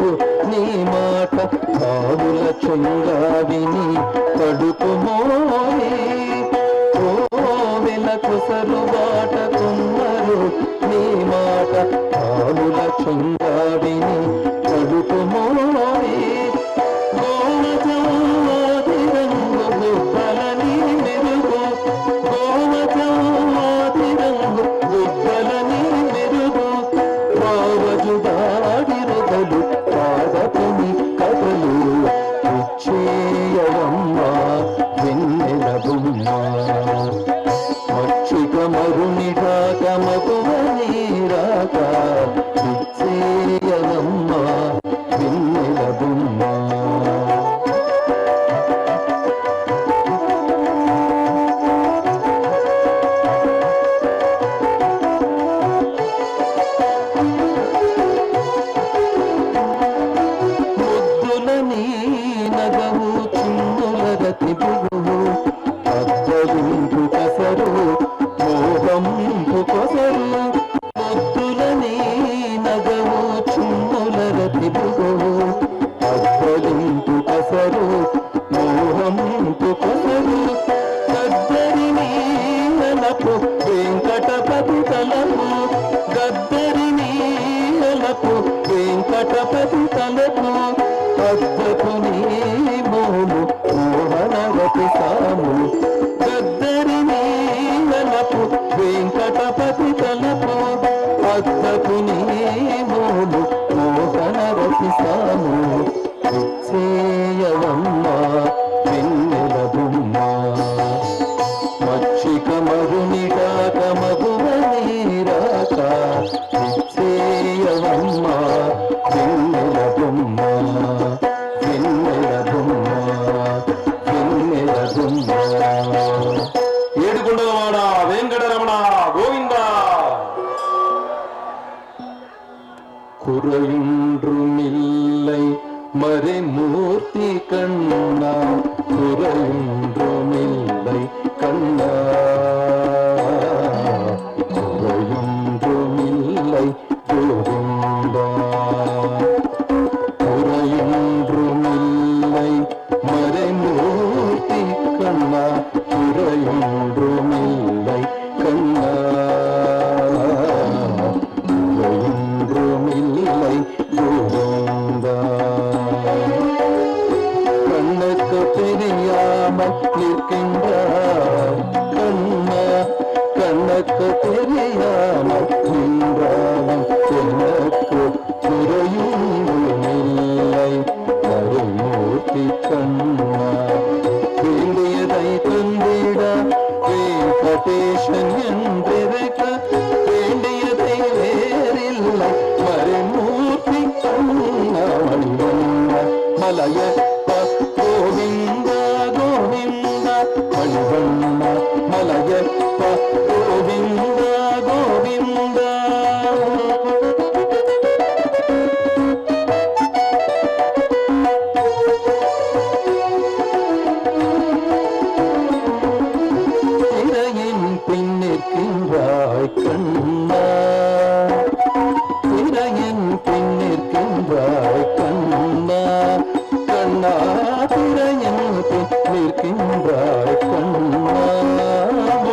నీ మాట కావుల చెంగావిని కడుపు మోయి. కోవెల కొసరు బాట కొమ్మరు నీ మాట కావుల చెంగావిని కడుపు మోయి. గోమచౌవాది రంగు గుబ్బలని మెరుగు గోమచౌవాది రంగు గుబ్బలని మెరుగు. రావజుదాడిరుగలు పాదపుని కథలు ఇచ్చేయవమ్మా వెన్నెల బొమ్మ. మచ్చిక మరుని ఢాక మగువని రాక ఇచ్చేయవమ్మా వెన్నెల బొమ్మ. ముద్దులని నగవు చిందుల గతి పువ్వు అద్దవింపు కసరు మోహంపు కొసరు. ముద్దులని నగవు చున్నుల పతి తలపు అద్దకు నీమోలు మోహన రతిసాము చేయవమ్మ వెన్నెల బొమ్మ మచ్చిక మరునిటాక మగువ నీరాక చేయవమ్మ వెన్నెల బొమ్మ వెన్నెల బొమ్మ వెన్నెల బొమ్మ. ఏడుకొండలవాడ వెంకటరమణ గోవింద. குறையுன்றுமில்லை மறைமூர்த்தி கண்ணா குறையுன்றுமில்லை கண்ணா குறையுன்றுமில்லை கோவிந்தா குறையுன்றுமில்லை மறைமூர்த்தி கண்ணா குறையுன்றுமில்லை கண்ணா குறையுன்றுமில்லை கோவிந்தா. கண்ணுக்கு தெரியாமல் நிற்கின்றார் கண்ணா கண்ணுக்கு தெரியாமல் நின்றாலும் எனக்கு குறையுன்றுமில்லை கருமூர்த்தி கண்ணா. வேண்டியதை தந்திட வெங்கடேசன் என்றிருக்க வேண்டியதை வேறில்லை மறைமூர்த்தி கண்ணா மணிவண்ண மலையப்ப கோவிந்த கோவிந்த மணிவண்ண மலையப்ப கோவிந்த கோவிந்த. திரையின் பின்னிற்கின்றாய் கண்ணா திரையின் பின்னிற்கின்றாய் கண்ணா கண்ணா திரையின் பின்னிற்கின்றாய் கண்ணா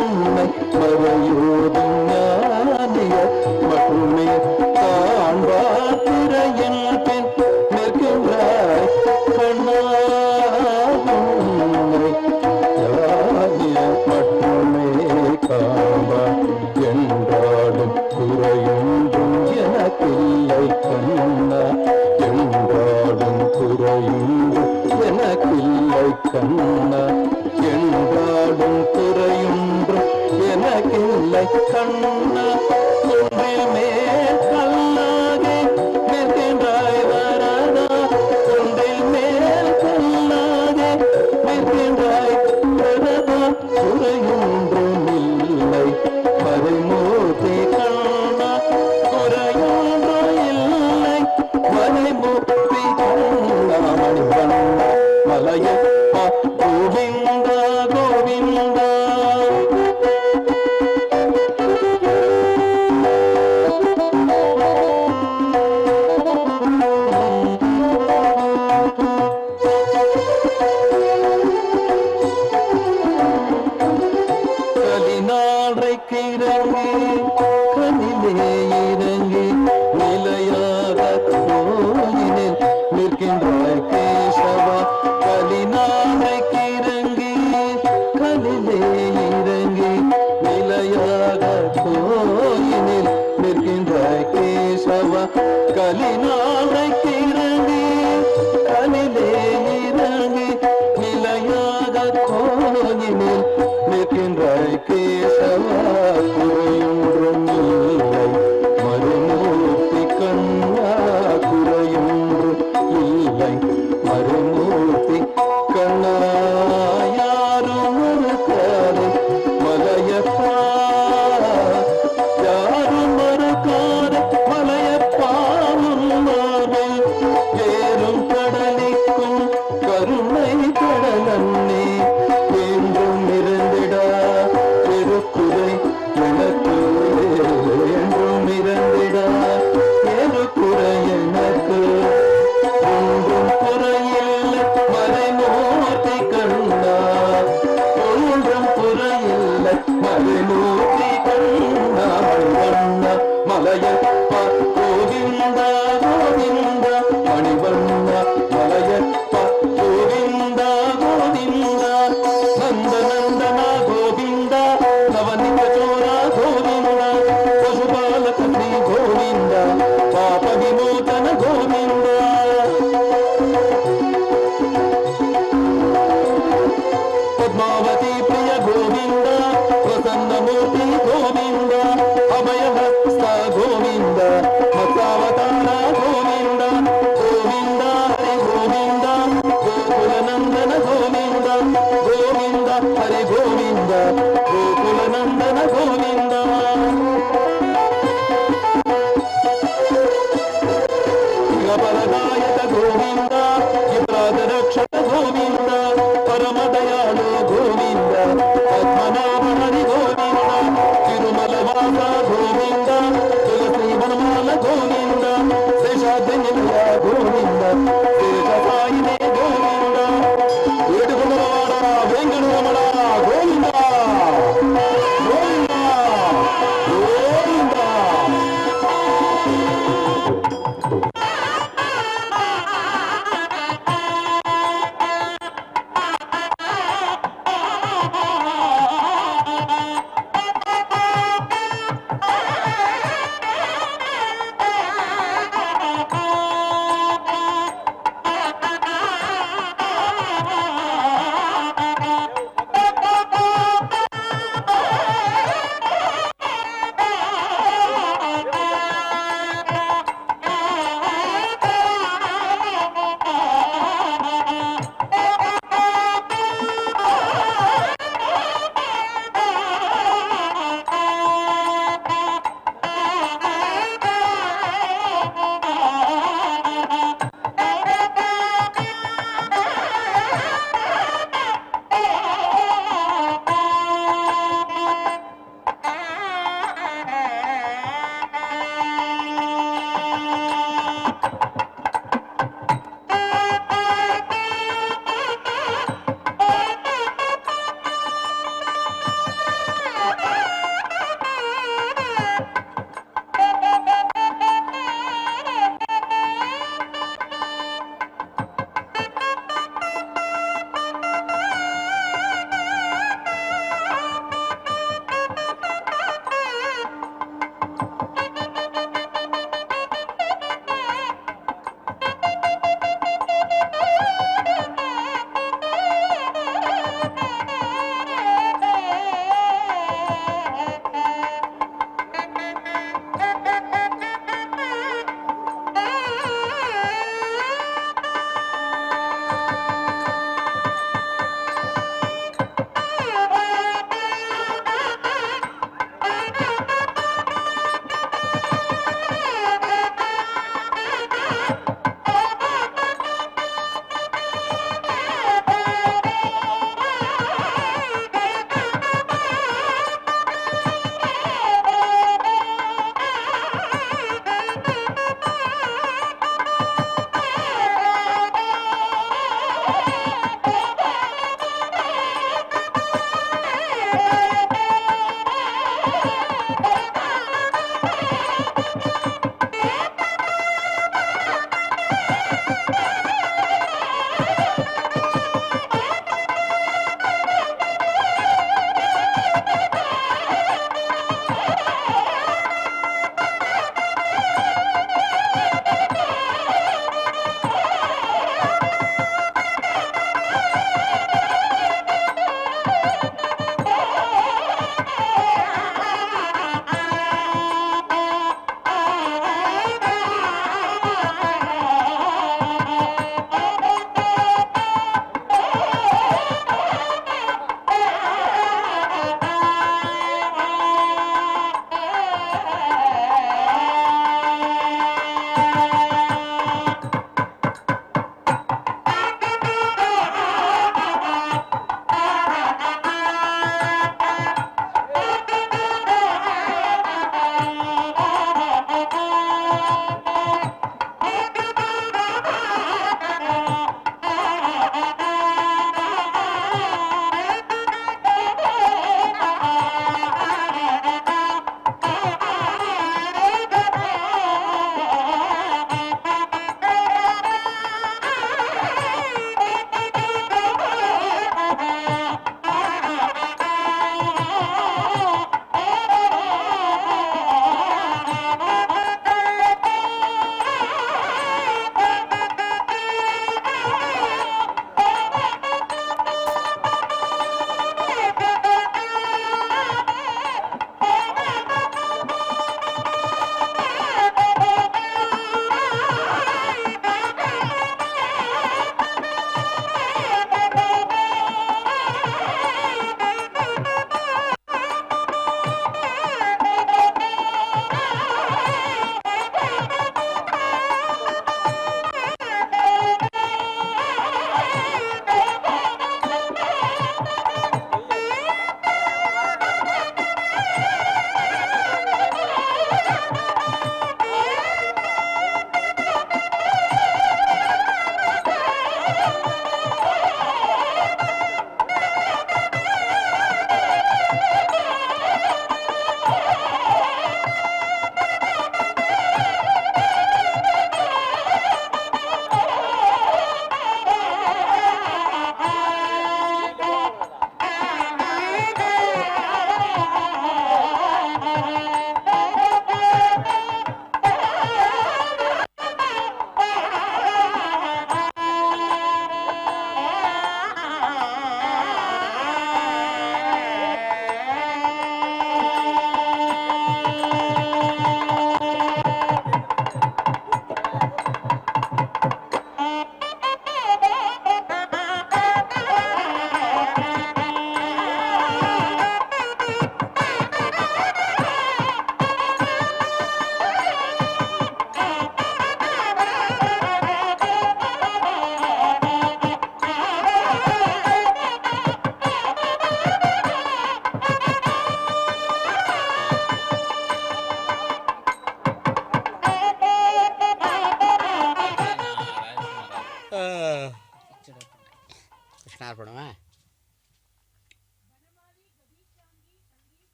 உன்னை மறையோதும் ஞானிய மட்டுமே காண்பார் திரையின் பின் நிற்கின்றாய் கண்ணா உன்னை ஞானிய மட்டுமே காண்பார் என்றாலும் குறையொன்றும் எனக்கில்லை கண்ணா என்றாலும் குறையொன்றும் எனக்கில்லை கண்ணா என்றாலும் குறையொன்றும் எனக்கில்லை கண்ணா. ஒன்றில் மேல் கல்லாகி நிற்கின்றாய் வரதா ஒன்றில் மேல் கல்லாகி நிற்கின்றாய் வரதா குறையொன்றுமில்லை மறைமூர்த்தி கண்ணா குறையொன்றும் இல்லை மறைமூர்த்தி கண்ணா மணிவண்ண மலையப்ப கோவிந்த கோவிந்த. கலினாழைக்கு இறங்கி கனிலே இறங்கி நிலையாக கோயிலில் நிற்கின்றாய் கேசவா கலினாழைக்கு இறங்கி கலிலே இறங்கி நிலையாக கோயிலில் நிற்கின்றாய் கேசவா கலினாழைக்கு இறங்கி கலிலே இறங்கி நிலையாக கோயிலில் நிற்கின்றாய் கேசவா குறையொன்றுமில்லை மறுமூர்த்தி கண்ணா குறையொன்றும் இல்லை மறுமூர்த்தி கண்ணா யாரும் மறுக்காது மலையப்பா யாரும் மறுக்காது மலையப்பா உன்மார்பில்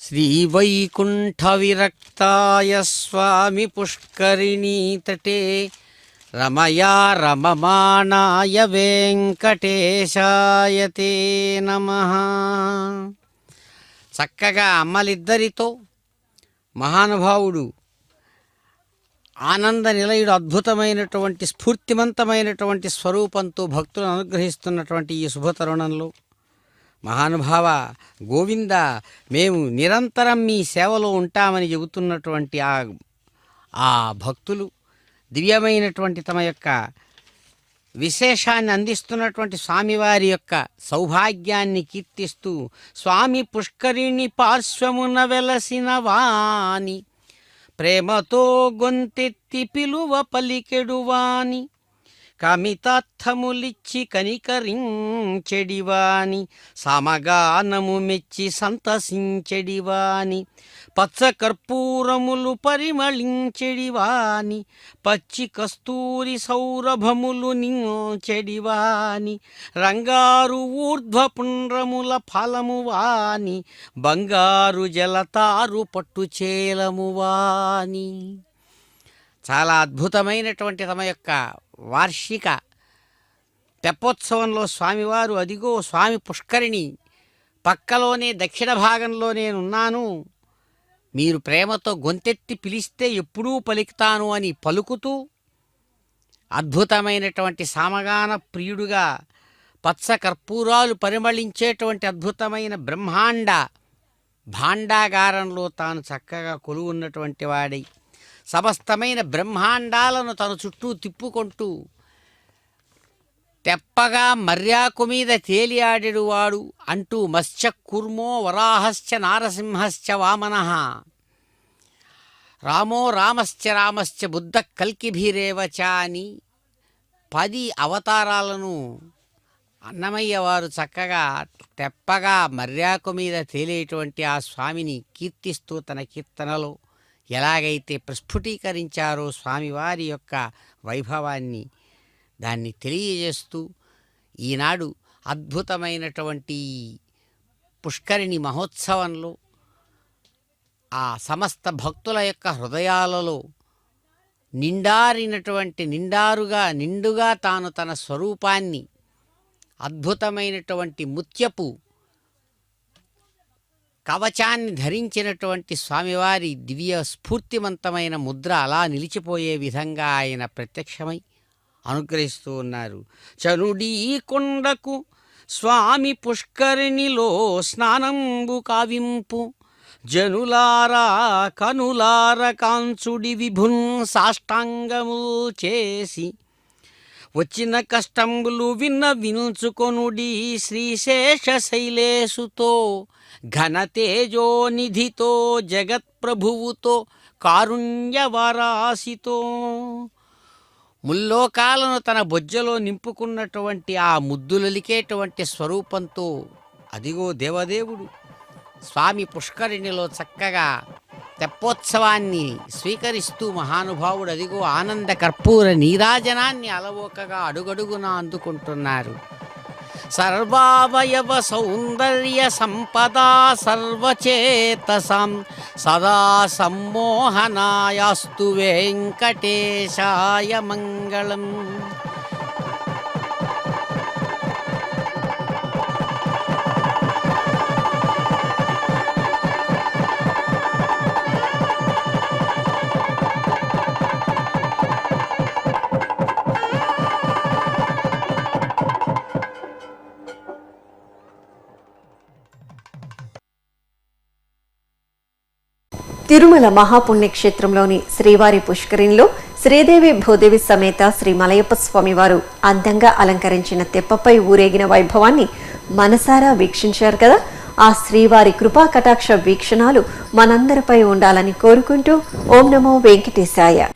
శ్రీవైకుంఠ విరక్తాయ స్వామి పుష్కరిణీతటే రమయా రమమాణాయ వెంకటేశాయ తే నమః. చక్కగా అమ్మలిద్దరితో మహానుభావుడు ఆనంద నిలయుడు అద్భుతమైనటువంటి స్ఫూర్తిమంతమైనటువంటి స్వరూపంతో భక్తులను అనుగ్రహిస్తున్నటువంటి ఈ శుభతరుణంలో, మహానుభావ గోవింద, మేము నిరంతరం మీ సేవలో ఉంటామని చెబుతున్నటువంటి ఆ భక్తులు దివ్యమైనటువంటి తమ యొక్క విశేషాన్ని అందిస్తున్నటువంటి స్వామివారి యొక్క సౌభాగ్యాన్ని కీర్తిస్తూ, స్వామి పుష్కరిణి పార్శ్వమున వెలసిన వాని ప్రేమతో గొంతెత్తి పిలువ పలికెడువాని కమితార్థములిచ్చి కనికరించెడివాని సమగానము మెచ్చి సంతసించెడివాని పచ్చ కర్పూరములు పరిమళించెడివాని పచ్చి కస్తూరి సౌరభములు నించెడివాని రంగారు ఊర్ధ్వపుండ్రముల ఫలము వాని బంగారు జలతారు పట్టుచేలము వాని. చాలా అద్భుతమైనటువంటి తమ యొక్క వార్షిక తెప్పోత్సవంలో స్వామివారు అదిగో స్వామి పుష్కరిణి పక్కలోనే దక్షిణ భాగంలో నేనున్నాను, మీరు ప్రేమతో గొంతెత్తి పిలిస్తే ఎప్పుడూ పలుకుతాను అని పలుకుతూ అద్భుతమైనటువంటి సామగాన ప్రియుడుగా పచ్చ కర్పూరాలు పరిమళించేటువంటి అద్భుతమైన బ్రహ్మాండ భాండాగారంలో తాను చక్కగా కొలువున్నటువంటి వాడై సమస్తమైన బ్రహ్మాండాలను తన చుట్టూ తిప్పుకుంటూ తెప్పగా మర్యాకు మీద తేలియాడెడువాడు అంటూ మత్స్య కూర్మో వరాహశ్చ నారసింహశ్చ వామనః రామో రామశ్చ రామశ్చ బుద్ధ కల్కిభిరేవచ అని 10 అవతారాలను అన్నమయ్య వారు చక్కగా తెప్పగా మర్యాకు మీద తేలేటువంటి ఆ స్వామిని కీర్తిస్తూ తన కీర్తనలో ఎలాగైతే ప్రస్ఫుటీకరించారో స్వామివారి యొక్క వైభవాన్ని దాన్ని తెలియజేస్తూ ఈనాడు అద్భుతమైనటువంటి పుష్కరిణి మహోత్సవంలో ఆ సమస్త భక్తుల యొక్క హృదయాలలో నిండుగా తాను తన స్వరూపాన్ని అద్భుతమైనటువంటి ముత్యపు కవచాన్ని ధరించినటువంటి స్వామివారి దివ్య స్ఫూర్తిమంతమైన ముద్ర అలా నిలిచిపోయే విధంగా ఆయన ప్రత్యక్షమై అనుగ్రహిస్తూ ఉన్నారు. చనుడీ కొండకు స్వామి పుష్కరిణిలో స్నానంబు కావింపు జనులారా కనులార కాంచుడి విభున్ సాష్టాంగము చేసి వచ్చిన కష్టంబులు వినుచుకొనుడి శ్రీశేష శైలేశుతో ఘనతేజోనిధితో జగత్ప్రభువుతో కారుణ్యవరాశితో ముల్లోకాలను తన బొజ్జలో నింపుకున్నటువంటి ఆ ముద్దులలికేటువంటి స్వరూపంతో అదిగో దేవదేవుడు స్వామి పుష్కరిణిలో చక్కగా తెప్పోత్సవాన్ని స్వీకరిస్తూ మహానుభావుడు అదిగో ఆనంద కర్పూర నీరాజనాన్ని అలవోకగా అడుగడుగునా అందుకుంటున్నారు. సర్వావయవ సౌందర్య సంపదా సర్వచేతసాం సదా సమ్మోహనాయాస్తు వెంకటేశాయ మంగళం. తిరుమల మహాపుణ్యక్షేత్రంలోని శ్రీవారి పుష్కరిణిలో శ్రీదేవి భూదేవి సమేత శ్రీ మలయప్ప స్వామివారు అందంగా అలంకరించిన తెప్పపై ఊరేగిన వైభవాన్ని మనసారా వీక్షించారు కదా. ఆ శ్రీవారి కృపా కటాక్ష వీక్షణాలు మనందరిపై ఉండాలని కోరుకుంటూ ఓం నమో వెంకటేశాయ.